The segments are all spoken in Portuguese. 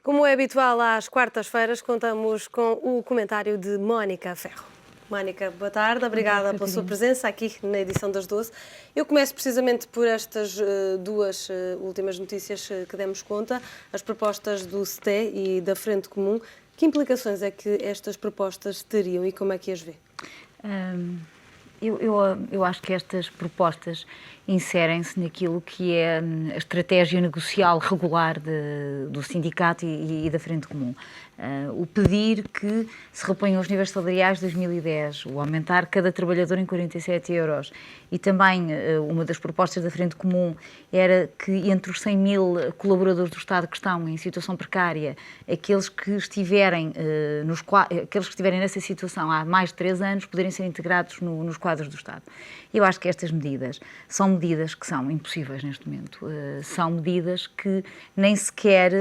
Como é habitual, às quartas-feiras, contamos com o comentário de Mónica Ferro. Mónica, boa tarde, obrigada pela sua presença aqui na edição das 12. Eu começo precisamente por estas duas últimas notícias que demos conta, as propostas do STE e da Frente Comum. Que implicações é que estas propostas teriam e como é que as vê? Eu acho que estas propostas inserem-se naquilo que é a estratégia negocial regular do sindicato e da Frente Comum. O pedir que se reponham os níveis salariais de 2010, o aumentar cada trabalhador em 47 euros e também uma das propostas da Frente Comum era que entre os 100 mil colaboradores do Estado que estão em situação precária, aqueles que estiverem nessa situação há mais de 3 anos poderem ser integrados nos quadros do Estado. Eu acho que estas medidas são medidas que são impossíveis neste momento. São medidas que nem sequer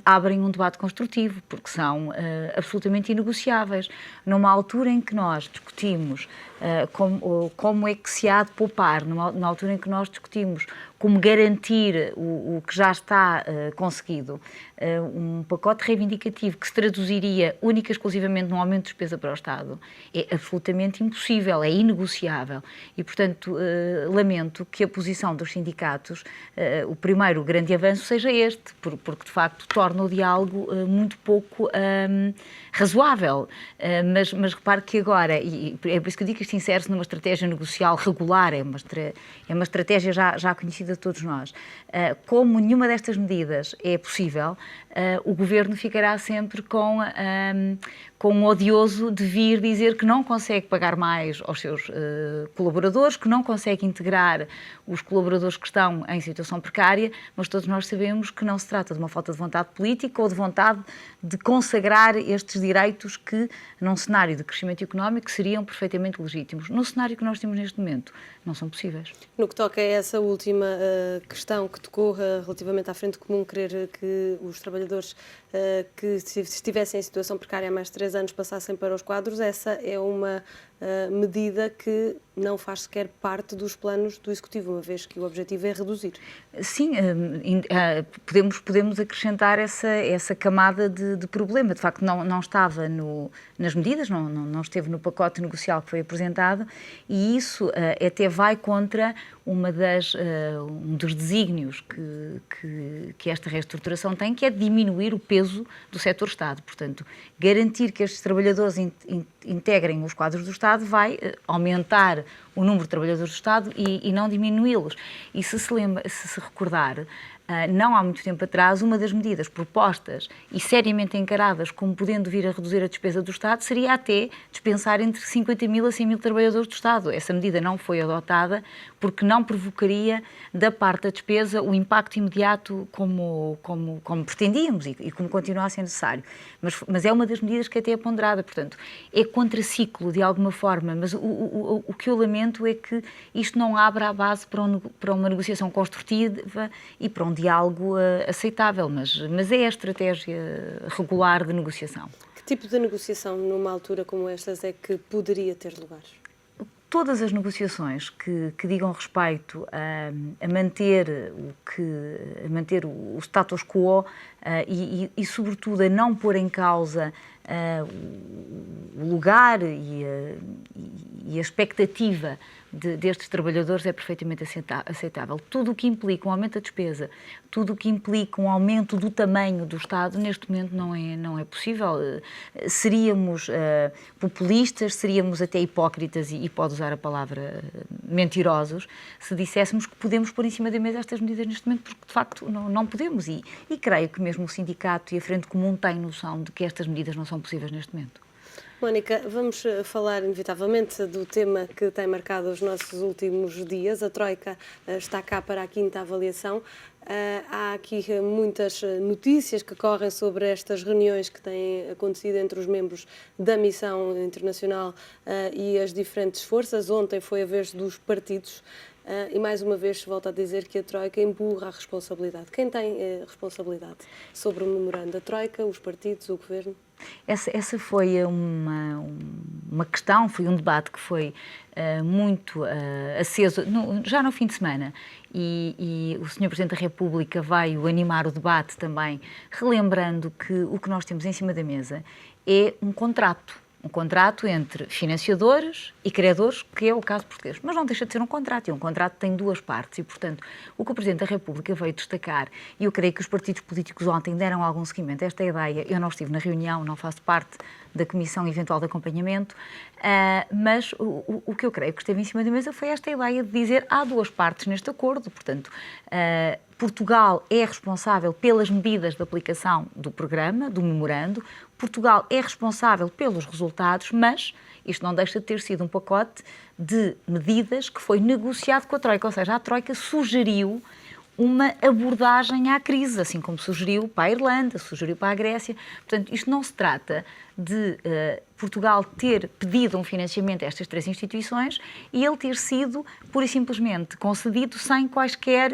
abrem um debate construtivo, porque são absolutamente inegociáveis. Numa altura em que nós discutimos como é que se há de poupar, na altura em que nós discutimos como garantir o que já está conseguido, um pacote reivindicativo que se traduziria única e exclusivamente num aumento de despesa para o Estado, é absolutamente impossível, é inegociável. E, portanto, lamento que a posição dos sindicatos, o primeiro grande avanço seja este, porque, de facto, torna o diálogo muito pouco razoável. Mas repare que agora, e é por isso que eu digo que isto insere-se numa estratégia negocial regular, é uma estratégia já conhecida de todos nós. Como nenhuma destas medidas é possível, o Governo ficará sempre com um odioso de vir dizer que não consegue pagar mais aos seus colaboradores, que não consegue integrar os colaboradores que estão em situação precária, mas todos nós sabemos que não se trata de uma falta de vontade política ou de vontade de consagrar estes direitos que, num cenário de crescimento económico, seriam perfeitamente legítimos. No cenário que nós temos neste momento, não são possíveis. No que toca a essa última questão que tocou relativamente à Frente Comum, querer que os trabalhadores que estivessem em situação precária há mais de 3 anos passassem para os quadros, essa é uma medida que não faz sequer parte dos planos do Executivo, uma vez que o objetivo é reduzir. Sim, podemos acrescentar essa camada de problema. De facto, não estava nas medidas, não esteve no pacote negocial que foi apresentado e isso até vai contra um dos desígnios que esta reestruturação tem, que é diminuir o peso do setor Estado. Portanto, garantir que estes trabalhadores integrem os quadros do Estado vai aumentar o número de trabalhadores do Estado e não diminuí-los. E se se recordar, não há muito tempo atrás, uma das medidas propostas e seriamente encaradas como podendo vir a reduzir a despesa do Estado seria até dispensar entre 50 mil a 100 mil trabalhadores do Estado. Essa medida não foi adotada porque não provocaria da parte da despesa o impacto imediato como pretendíamos e como continua a ser necessário. Mas é uma das medidas que até é ponderada, portanto, é contraciclo de alguma forma, mas o que eu lamento é que isto não abre a base para uma negociação construtiva e para um diálogo aceitável, mas é a estratégia regular de negociação. Que tipo de negociação, numa altura como estas, é que poderia ter lugar? Todas as negociações que digam respeito a manter o status quo e, sobretudo, a não pôr em causa o lugar e a expectativa destes trabalhadores é perfeitamente aceitável. Tudo o que implica um aumento da despesa, tudo o que implica um aumento do tamanho do Estado, neste momento não é possível. Seríamos populistas, seríamos até hipócritas, e pode usar a palavra mentirosos, se disséssemos que podemos pôr em cima da mesa estas medidas neste momento, porque de facto não podemos. E creio que mesmo o sindicato e a Frente Comum têm noção de que estas medidas não são possíveis neste momento. Mónica, vamos falar inevitavelmente do tema que tem marcado os nossos últimos dias. A Troika está cá para a 5ª avaliação. Há aqui muitas notícias que correm sobre estas reuniões que têm acontecido entre os membros da missão internacional e as diferentes forças. Ontem foi a vez dos partidos. e mais uma vez se volta a dizer que a Troika empurra a responsabilidade. Quem tem responsabilidade sobre o memorando? A Troika, os partidos, o Governo? Essa foi uma questão, foi um debate que foi muito aceso já no fim de semana e o Sr. Presidente da República veio animar o debate também, relembrando que o que nós temos em cima da mesa é um contrato entre financiadores e credores, que é o caso português. Mas não deixa de ser um contrato, e um contrato tem duas partes e, portanto, o que o Presidente da República veio destacar, e eu creio que os partidos políticos ontem deram algum seguimento a esta ideia, eu não estive na reunião, não faço parte da Comissão Eventual de Acompanhamento, mas o que eu creio que esteve em cima da mesa foi esta ideia de dizer há duas partes neste acordo, portanto, Portugal é responsável pelas medidas de aplicação do programa, do memorando, Portugal é responsável pelos resultados, mas isto não deixa de ter sido um pacote de medidas que foi negociado com a Troika, ou seja, a Troika sugeriu uma abordagem à crise, assim como sugeriu para a Irlanda, sugeriu para a Grécia. Portanto, isto não se trata de Portugal ter pedido um financiamento a estas três instituições e ele ter sido, pura e simplesmente, concedido sem quaisquer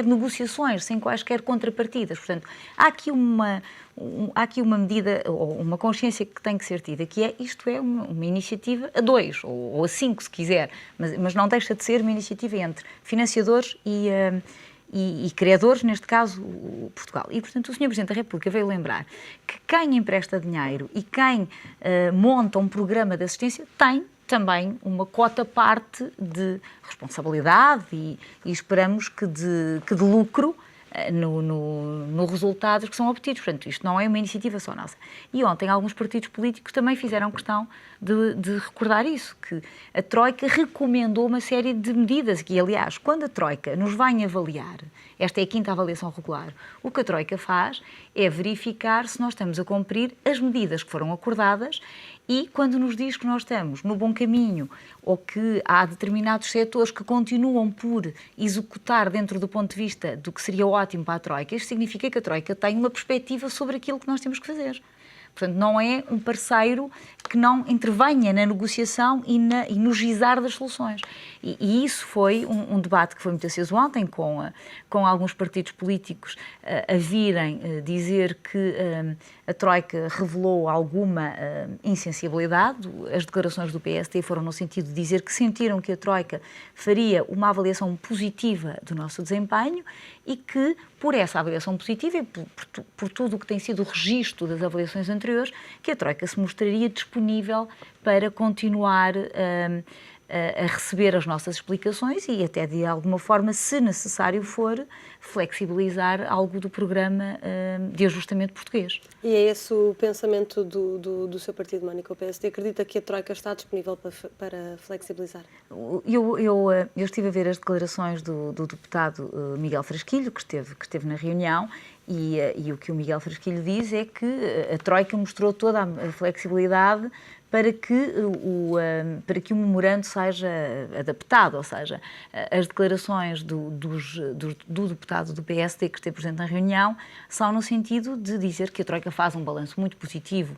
negociações, sem quaisquer contrapartidas. Portanto, há aqui uma medida, ou uma consciência que tem que ser tida, que é isto é uma iniciativa a dois, ou a cinco, se quiser, mas não deixa de ser uma iniciativa entre financiadores e credores, neste caso, Portugal. E, portanto, o Sr. Presidente da República veio lembrar que quem empresta dinheiro e quem monta um programa de assistência tem também uma cota-parte de responsabilidade e esperamos que de lucro no resultados que são obtidos. Portanto, isto não é uma iniciativa só nossa. E ontem alguns partidos políticos também fizeram questão de recordar isso, que a Troika recomendou uma série de medidas que, aliás, quando a Troika nos vai avaliar, esta é a quinta avaliação regular, o que a Troika faz é verificar se nós estamos a cumprir as medidas que foram acordadas e quando nos diz que nós estamos no bom caminho ou que há determinados setores que continuam por executar dentro do ponto de vista do que seria ótimo para a Troika, isto significa que a Troika tem uma perspectiva sobre aquilo que nós temos que fazer. Portanto, não é um parceiro que não intervenha na negociação e no gizar das soluções. E isso foi um debate que foi muito aceso ontem, com alguns partidos políticos a virem dizer que a Troika revelou alguma insensibilidade. As declarações do PSD foram no sentido de dizer que sentiram que a Troika faria uma avaliação positiva do nosso desempenho e que, por essa avaliação positiva e por tudo o que tem sido o registro das avaliações anteriores, que a Troika se mostraria disponível para continuar a receber as nossas explicações e até, de alguma forma, se necessário for, flexibilizar algo do programa de ajustamento português. E é esse o pensamento do seu partido, Mónica, o PSD? Acredita que a Troika está disponível para flexibilizar? Eu estive a ver as declarações do deputado Miguel Frasquilho, que esteve na reunião, e o que o Miguel Frasquilho diz é que a Troika mostrou toda a flexibilidade para que o memorando seja adaptado, ou seja, as declarações do deputado do PSD que esteve presente na reunião são no sentido de dizer que a Troika faz um balanço muito positivo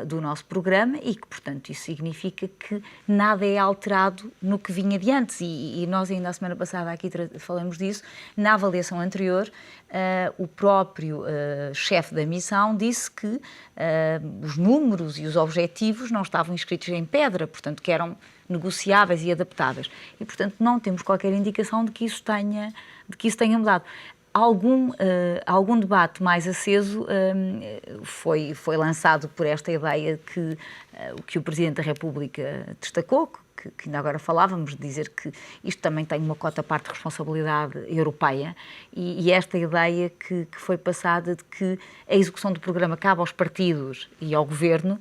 do nosso programa e que, portanto, isso significa que nada é alterado no que vinha de antes e nós ainda a semana passada aqui falamos disso, na avaliação anterior, o próprio chefe da missão disse que os números e os objetivos não estavam escritos em pedra, portanto, que eram negociáveis e adaptáveis. E, portanto, não temos qualquer indicação de que isso tenha mudado. Algum debate mais aceso foi lançado por esta ideia que o Presidente da República destacou, que ainda agora falávamos, de dizer que isto também tem uma cota-parte de responsabilidade europeia e esta ideia que foi passada de que a execução do programa cabe aos partidos e ao Governo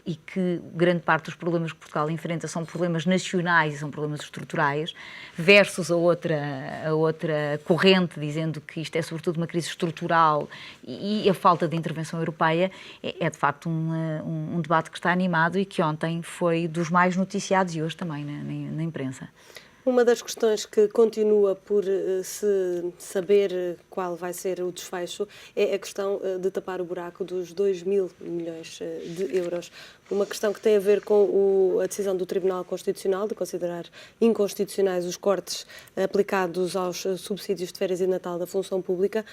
e que grande parte dos problemas que Portugal enfrenta são problemas nacionais e são problemas estruturais, versus a outra corrente dizendo que isto é sobretudo uma crise estrutural e a falta de intervenção europeia, é de facto um debate que está animado e que ontem foi dos mais noticiados e hoje também na imprensa. Uma das questões que continua por se saber qual vai ser o desfecho é a questão de tapar o buraco dos 2.000 milhões de euros. Uma questão que tem a ver com a decisão do Tribunal Constitucional de considerar inconstitucionais os cortes aplicados aos subsídios de férias e de Natal da função pública.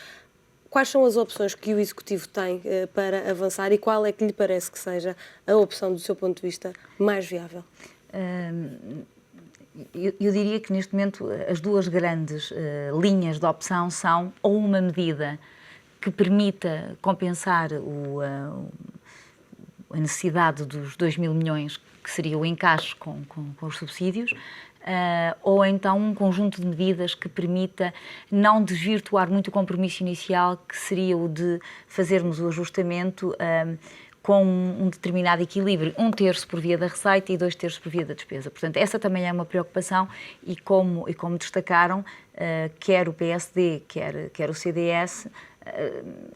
Quais são as opções que o Executivo tem para avançar e qual é que lhe parece que seja a opção, do seu ponto de vista, mais viável? Eu diria que neste momento as duas grandes linhas de opção são ou uma medida que permita compensar a necessidade dos 2.000 milhões, que seria o encaixe com os subsídios, ou então um conjunto de medidas que permita não desvirtuar muito o compromisso inicial, que seria o de fazermos o ajustamento com um determinado equilíbrio, 1/3 por via da receita e 2/3 por via da despesa. Portanto, essa também é uma preocupação e como destacaram, quer o PSD, quer o CDS,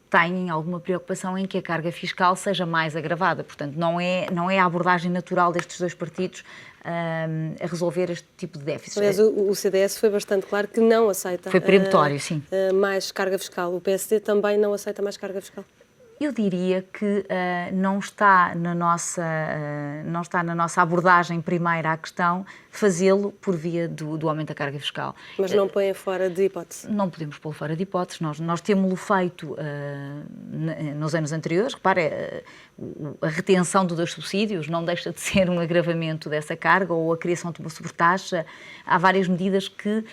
têm alguma preocupação em que a carga fiscal seja mais agravada. Portanto, não é a abordagem natural destes dois partidos a resolver este tipo de déficit. Aliás, o CDS foi bastante claro que não aceita foi peremptório, sim. Mais carga fiscal. O PSD também não aceita mais carga fiscal. Eu diria que não está na nossa abordagem primeira à questão fazê-lo por via do aumento da carga fiscal. Mas não põe fora de hipótese? Não podemos pô-lo fora de hipótese. Nós temos-lo feito nos anos anteriores. Repare, a retenção dos dois subsídios não deixa de ser um agravamento dessa carga ou a criação de uma sobretaxa. Há várias medidas que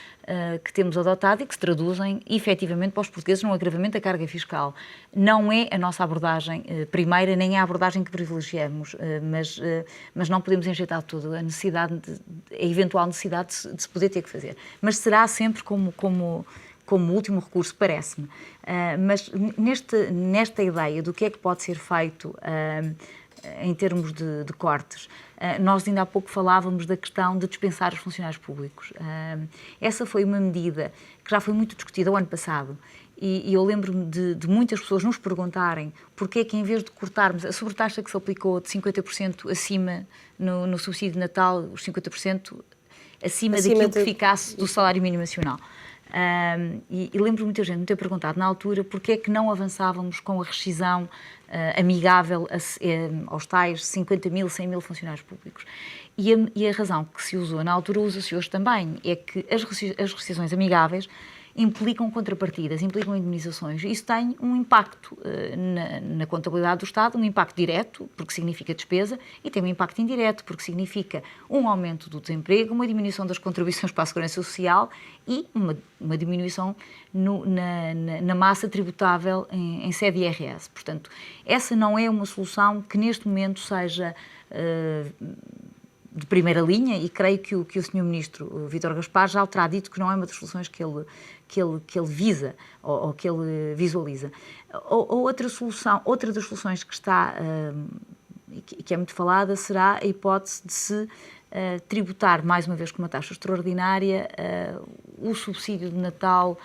temos adotado e que se traduzem efetivamente para os portugueses num agravamento da carga fiscal. Não é a nossa abordagem primeira, nem é a abordagem que privilegiamos, mas não podemos enjeitar toda a eventual necessidade de se poder ter que fazer. Mas será sempre como último recurso, parece-me. Mas nesta ideia do que é que pode ser feito em termos de cortes, nós ainda há pouco falávamos da questão de dispensar os funcionários públicos. Essa foi uma medida que já foi muito discutida o ano passado e eu lembro-me de muitas pessoas nos perguntarem porque é que, em vez de cortarmos a sobretaxa que se aplicou de 50% acima no subsídio de Natal, os 50% acima daquilo que ficasse do salário mínimo nacional. E lembro muita gente me ter perguntado na altura porque é que não avançávamos com a rescisão amigável aos tais 50 mil, 100 mil funcionários públicos. E a razão que se usou na altura usa-se hoje também, é que as rescisões amigáveis implicam contrapartidas, implicam indemnizações. Isso tem um impacto na contabilidade do Estado, um impacto direto, porque significa despesa, e tem um impacto indireto, porque significa um aumento do desemprego, uma diminuição das contribuições para a Segurança Social e uma diminuição na massa tributável em sede IRS. Portanto, essa não é uma solução que neste momento seja de primeira linha e creio que o Sr. Ministro Vítor Gaspar já terá dito que não é uma das soluções que ele visa ou que ele visualiza. Outra das soluções que está e que é muito falada será a hipótese de se tributar mais uma vez com uma taxa extraordinária o subsídio de Natal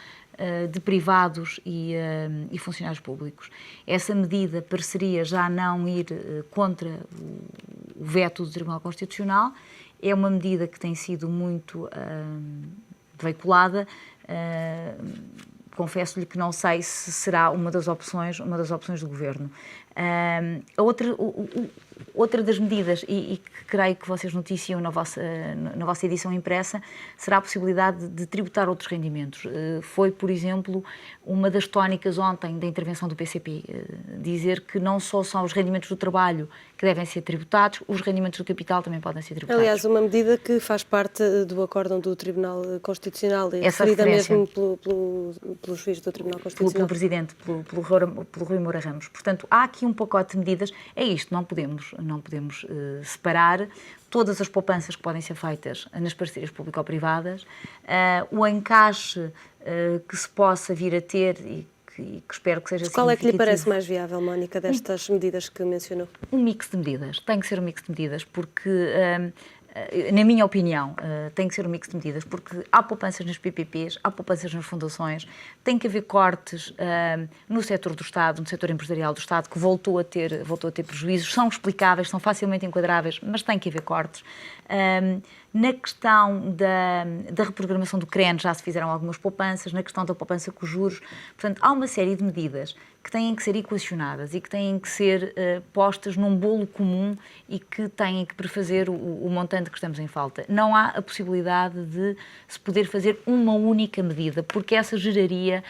de privados e funcionários públicos. Essa medida pareceria já não ir contra o veto do Tribunal Constitucional. É uma medida que tem sido muito veiculada. Confesso-lhe que não sei se será uma das opções do Governo. Outra das medidas, e que creio que vocês noticiam na vossa edição impressa, será a possibilidade de tributar outros rendimentos. Foi, por exemplo, uma das tónicas ontem da intervenção do PCP, dizer que não só são os rendimentos do trabalho que devem ser tributados, os rendimentos do capital também podem ser tributados. Aliás, uma medida que faz parte do acórdão do Tribunal Constitucional, referida mesmo pelo juiz do Tribunal Constitucional. Pelo Presidente, pelo Rui Moura Ramos. Portanto, há aqui um pacote de medidas. É isto, não podemos separar todas as poupanças que podem ser feitas nas parcerias público-privadas, o encaixe que se possa vir a ter e que espero que seja significativo. Qual é que lhe parece mais viável, Mónica, destas medidas que mencionou? Um mix de medidas. Tem que ser um mix de medidas, porque, na minha opinião, tem que ser um mix de medidas, porque há poupanças nas PPPs, há poupanças nas fundações, tem que haver cortes no setor do Estado, no setor empresarial do Estado, que voltou a ter prejuízos, são explicáveis, são facilmente enquadráveis, mas tem que haver cortes. Na questão da reprogramação do CREN já se fizeram algumas poupanças, na questão da poupança com os juros. Portanto, há uma série de medidas que têm que ser equacionadas e que têm que ser postas num bolo comum e que têm que prefazer o montante que estamos em falta. Não há a possibilidade de se poder fazer uma única medida, porque essa geraria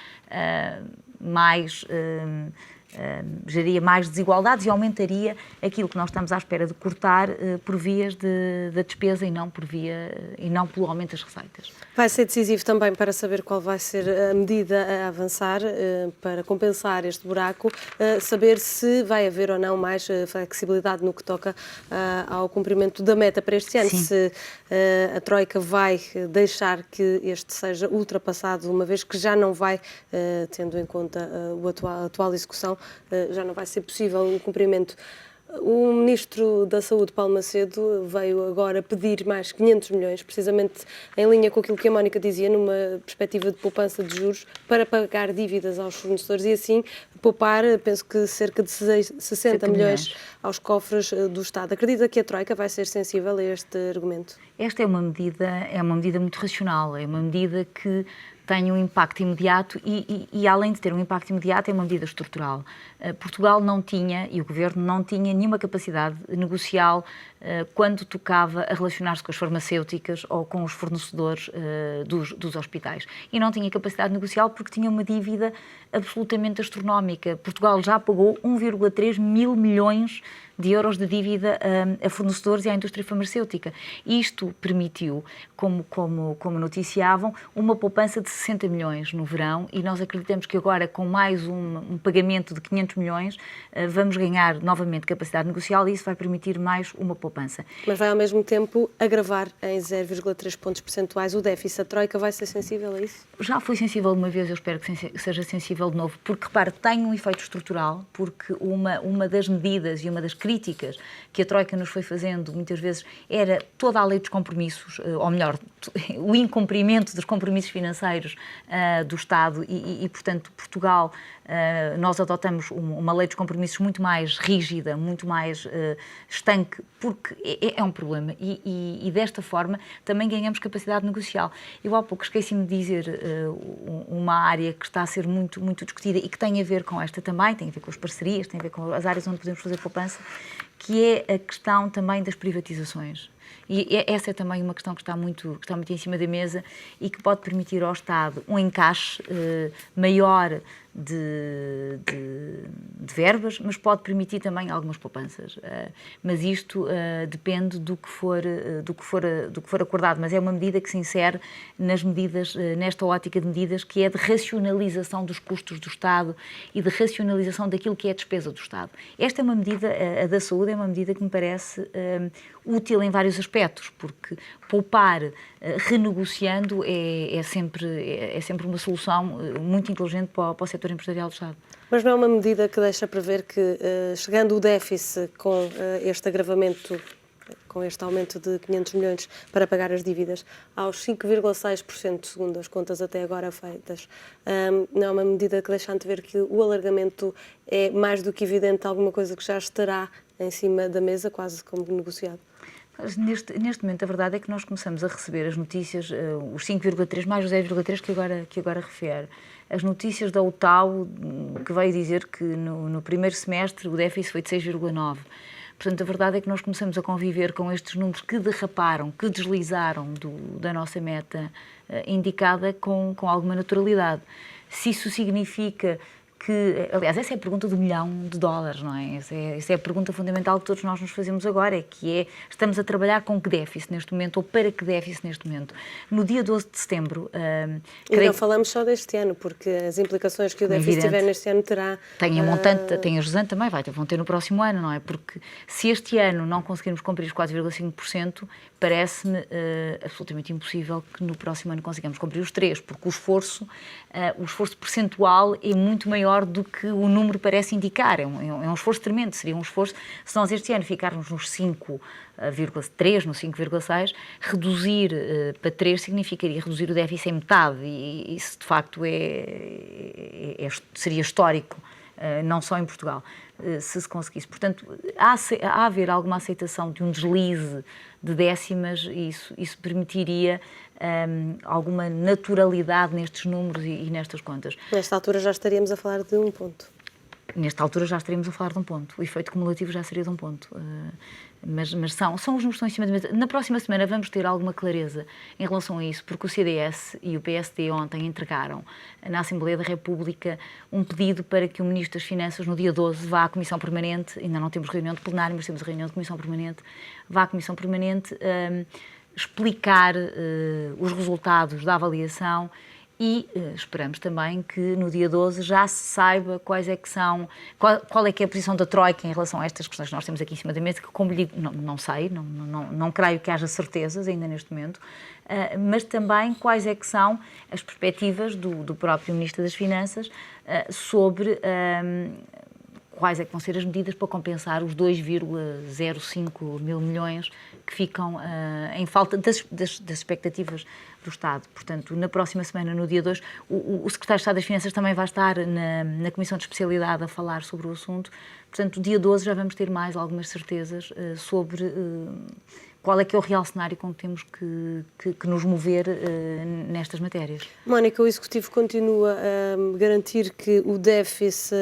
geraria mais desigualdades e aumentaria aquilo que nós estamos à espera de cortar por vias da despesa e não pelo aumento das receitas. Vai ser decisivo também para saber qual vai ser a medida a avançar para compensar este buraco, saber se vai haver ou não mais flexibilidade no que toca ao cumprimento da meta para este ano. Sim. Se a Troika vai deixar que este seja ultrapassado, uma vez que já não vai, tendo em conta a atual execução, já não vai ser possível o cumprimento. O Ministro da Saúde, Paulo Macedo, veio agora pedir mais 500 milhões, precisamente em linha com aquilo que a Mónica dizia, numa perspectiva de poupança de juros, para pagar dívidas aos fornecedores e assim poupar, penso que cerca de 60 milhões aos cofres do Estado. Acredita que a Troika vai ser sensível a este argumento? Esta é uma medida muito racional, é uma medida que tem um impacto imediato e além de ter um impacto imediato, é uma medida estrutural. Portugal não tinha, e o Governo não tinha, nenhuma capacidade negocial quando tocava a relacionar-se com as farmacêuticas ou com os fornecedores dos hospitais. E não tinha capacidade negocial porque tinha uma dívida absolutamente astronómica. Portugal já pagou 1,3 mil milhões de euros de dívida a fornecedores e à indústria farmacêutica. Isto permitiu, como noticiavam, uma poupança de 60 milhões no verão e nós acreditamos que agora, com mais um pagamento de 500 milhões, vamos ganhar novamente capacidade negocial e isso vai permitir mais uma poupança. Mas vai ao mesmo tempo agravar em 0,3 pontos percentuais o déficit. A Troika vai ser sensível a isso? Já foi sensível uma vez, eu espero que seja sensível de novo, porque, repare, tem um efeito estrutural, porque uma das medidas e uma das críticas que a Troika nos foi fazendo muitas vezes era toda a lei dos compromissos, ou melhor, o incumprimento dos compromissos financeiros do Estado e, portanto, Portugal, nós adotamos uma lei dos compromissos muito mais rígida, muito mais estanque, porque é um problema e desta forma também ganhamos capacidade negocial. Eu há pouco esqueci-me de dizer uma área que está a ser muito, muito discutida e que tem a ver com esta também, tem a ver com as parcerias, tem a ver com as áreas onde podemos fazer poupança, que é a questão também das privatizações. E essa é também uma questão que está muito em cima da mesa e que pode permitir ao Estado um encaixe maior de verbas, mas pode permitir também algumas poupanças. Mas isto depende do que for acordado. Mas é uma medida que se insere nesta ótica de medidas que é de racionalização dos custos do Estado e de racionalização daquilo que é a despesa do Estado. Esta é uma medida, a da saúde, é uma medida que me parece útil em vários aspectos, porque poupar renegociando é sempre uma solução muito inteligente para o setor empresarial do Estado. Mas não é uma medida que deixa prever que, chegando o déficit com este agravamento, com este aumento de 500 milhões para pagar as dívidas, aos 5,6%, segundo as contas até agora feitas, não é uma medida que deixa antever que o alargamento é mais do que evidente, alguma coisa que já estará em cima da mesa, quase como negociado? Neste momento, a verdade é que nós começamos a receber as notícias, os 5,3 mais os 0,3 que agora refere. As notícias da UTAU, que veio dizer que no primeiro semestre o déficit foi de 6,9. Portanto, a verdade é que nós começamos a conviver com estes números que derraparam, que deslizaram da nossa meta indicada com alguma naturalidade. Se isso significa que, aliás, essa é a pergunta do $1 milhão, não é? Essa é a pergunta fundamental que todos nós nos fazemos agora, estamos a trabalhar com que déficit neste momento, ou para que déficit neste momento? No dia 12 de setembro... E não falamos só deste ano, porque as implicações que o déficit tiver neste ano terá... Tem a montante, tem a jusante também, vão ter no próximo ano, não é? Porque se este ano não conseguirmos cumprir os 4,5%, parece-me absolutamente impossível que no próximo ano consigamos cumprir os 3%, porque o esforço percentual é muito maior do que o número parece indicar. É um esforço tremendo. Seria um esforço, se nós este ano ficarmos nos 5,3, no 5,6, reduzir para 3 significaria reduzir o déficit em metade e isso de facto seria histórico não só em Portugal, se conseguisse. Portanto, há a haver alguma aceitação de um deslize de décimas, isso permitiria alguma naturalidade nestes números e nestas contas. Nesta altura já estaríamos a falar de um ponto. Nesta altura já estaríamos a falar de um ponto. O efeito cumulativo já seria de um ponto. Mas são os números que estão em cima da mesa. Na próxima semana vamos ter alguma clareza em relação a isso, porque o CDS e o PSD ontem entregaram na Assembleia da República um pedido para que o Ministro das Finanças, no dia 12, vá à Comissão Permanente, ainda não temos reunião de plenário, mas temos reunião de Comissão Permanente, vá à Comissão Permanente explicar os resultados da avaliação. E esperamos também que no dia 12 já se saiba quais é que são, qual é que é a posição da Troika em relação a estas questões que nós temos aqui em cima da mesa, que como lhe digo, não sei, não creio que haja certezas ainda neste momento, mas também quais é que são as perspectivas do próprio Ministro das Finanças sobre quais é que vão ser as medidas para compensar os 2,05 mil milhões que ficam em falta das expectativas do Estado. Portanto, na próxima semana, no dia 2, o Secretário de Estado das Finanças também vai estar na Comissão de Especialidade a falar sobre o assunto. Portanto, no dia 12 já vamos ter mais algumas certezas sobre qual é que é o real cenário com que temos que nos mover nestas matérias. Mónica, o Executivo continua a garantir que o déficit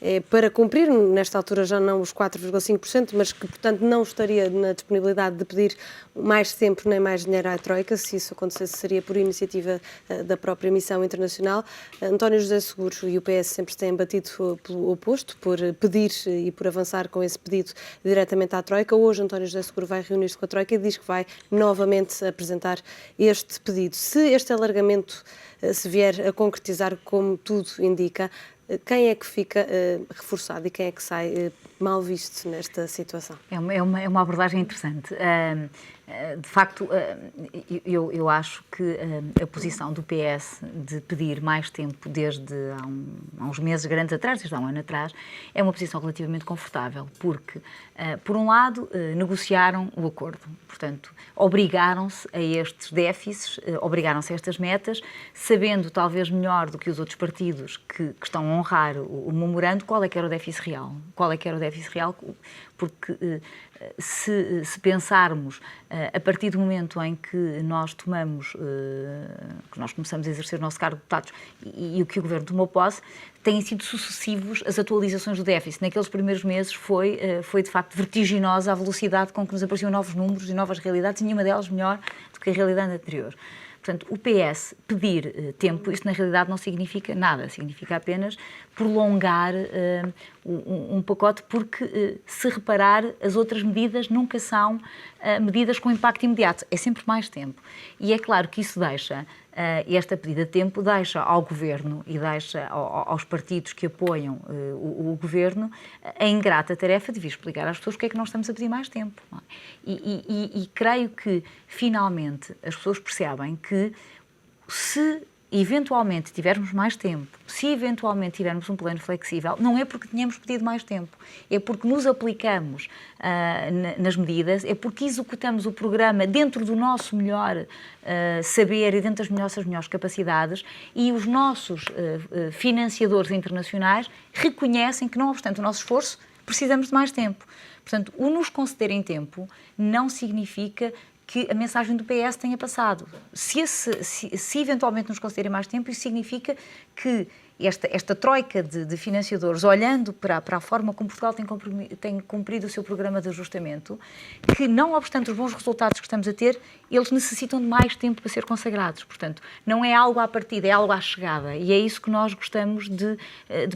é para cumprir, nesta altura já não os 4,5%, mas que, portanto, não estaria na disponibilidade de pedir mais tempo nem mais dinheiro à Troika. Se isso acontecesse, seria por iniciativa da própria missão internacional. António José Seguro e o PS sempre se têm batido pelo oposto, por pedir e por avançar com esse pedido diretamente à Troika. Hoje, António José Seguro vai reunir-se com a Troika e diz que vai novamente apresentar este pedido. Se este alargamento se vier a concretizar como tudo indica, quem é que fica reforçado e quem é que sai mal visto nesta situação? É uma abordagem interessante. De facto, eu acho que a posição do PS de pedir mais tempo desde há uns meses grandes atrás, desde há um ano atrás, é uma posição relativamente confortável, porque, por um lado, negociaram o acordo, portanto, obrigaram-se a estes déficits, obrigaram-se a estas metas, sabendo talvez melhor do que os outros partidos que estão a honrar o memorando, qual é que era o déficit real. Qual é que era o déficit real? Porque se pensarmos a partir do momento em que nós que nós começamos a exercer o nosso cargo de deputados e o que o Governo tomou posse, têm sido sucessivos as atualizações do déficit. Naqueles primeiros meses foi de facto vertiginosa a velocidade com que nos apareciam novos números e novas realidades, e nenhuma delas melhor do que a realidade anterior. Portanto, o PS pedir tempo, isto na realidade não significa nada, significa apenas prolongar um pacote, porque, se reparar, as outras medidas nunca são medidas com impacto imediato, é sempre mais tempo. E é claro que isso deixa, esta pedida de tempo deixa ao Governo e deixa aos partidos que apoiam o Governo a ingrata tarefa de vir explicar às pessoas porque é que nós estamos a pedir mais tempo. Não é? E creio que, finalmente, as pessoas percebem que se eventualmente tivermos mais tempo, se eventualmente tivermos um plano flexível, não é porque tenhamos pedido mais tempo, é porque nos aplicamos nas medidas, é porque executamos o programa dentro do nosso melhor saber e dentro das nossas melhores capacidades, e os nossos financiadores internacionais reconhecem que, não obstante o nosso esforço, precisamos de mais tempo. Portanto, o nos concederem tempo não significa que a mensagem do PS tenha passado. Se eventualmente nos concederem mais tempo, isso significa que esta troika de financiadores, olhando para a forma como Portugal tem cumprido o seu programa de ajustamento, que, não obstante os bons resultados que estamos a ter, eles necessitam de mais tempo para ser consagrados. Portanto, não é algo à partida, é algo à chegada. E é isso que nós gostamos de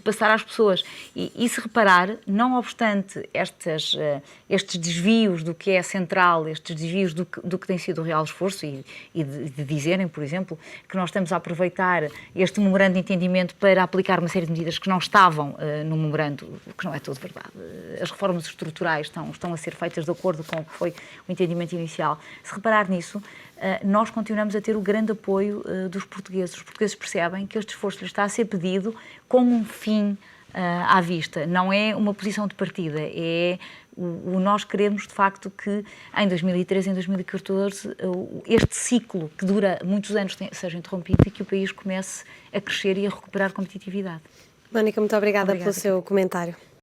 passar às pessoas. E se reparar, não obstante estes desvios do que é central, estes desvios do que tem sido o real esforço, e de dizerem, por exemplo, que nós estamos a aproveitar este memorando de entendimento para aplicar uma série de medidas que não estavam no memorando, o que não é tudo verdade. As reformas estruturais estão a ser feitas de acordo com o que foi o entendimento inicial. Se reparar nisso, nós continuamos a ter o grande apoio dos portugueses. Os portugueses percebem que este esforço lhes está a ser pedido como um fim à vista. Não é uma posição de partida, nós queremos, de facto, que em 2013 e em 2014 este ciclo, que dura muitos anos, seja interrompido e que o país comece a crescer e a recuperar competitividade. Mónica, muito obrigada pelo seu comentário.